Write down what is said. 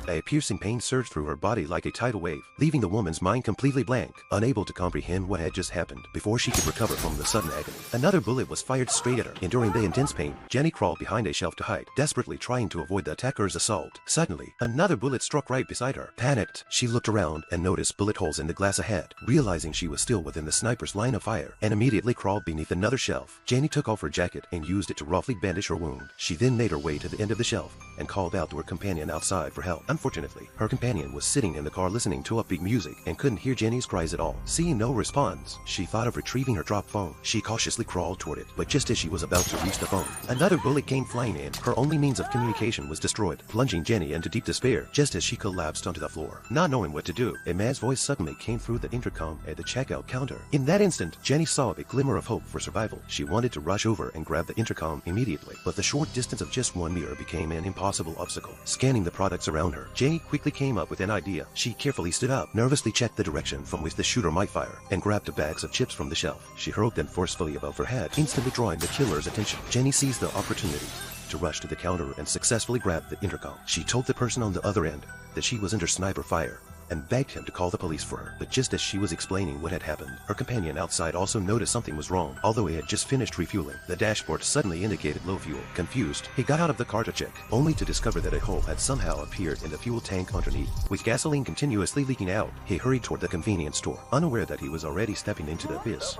A piercing pain surged through her body like a tidal wave, leaving the woman's mind completely blank, unable to comprehend what had just happened before she could recover from the sudden agony. Another bullet was fired straight at her. Enduring the intense pain, Jenny crawled behind a shelf to hide, desperately trying to avoid the attacker's assault. Suddenly, another bullet struck right beside her. Panicked, she looked around and noticed bullet holes in the glass ahead. Realizing she was still within the sniper's line of fire, and immediately crawled beneath another shelf. Jenny took off her jacket and used it to roughly bandage her wound. She then made her way to the end of the shelf and called out to her companion outside for help. Unfortunately, her companion was sitting in the car listening to upbeat music and couldn't hear Jenny's cries at all. Seeing no response, she thought of retrieving her dropped phone. She cautiously crawled toward it, but just as she was about to reach the phone, another bullet came flying in. Her only means of communication was destroyed, plunging Jenny into deep despair just as she collapsed onto the floor. Not knowing what to do, a man's voice suddenly came through the intercom at the checkout counter. In that instant, Jenny saw a glimmer of hope for survival. She wanted to rush over and grab the intercom immediately, but the short distance of just one mirror became an impossible obstacle. Scanning the products around her, Jenny quickly came up with an idea. She carefully stood up, nervously checked the direction from which the shooter might fire, and grabbed the bags of chips from the shelf. She hurled them forcefully above her head, instantly drawing the killer's attention. Jenny seized the opportunity to rush to the counter and successfully grabbed the intercom. She told the person on the other end that she was under sniper fire and begged him to call the police for her. But just as she was explaining what had happened, her companion outside also noticed something was wrong. Although he had just finished refueling, the dashboard suddenly indicated low fuel. Confused, he got out of the car to check, only to discover that a hole had somehow appeared in the fuel tank underneath. With gasoline continuously leaking out, he hurried toward the convenience store, unaware that he was already stepping into the abyss.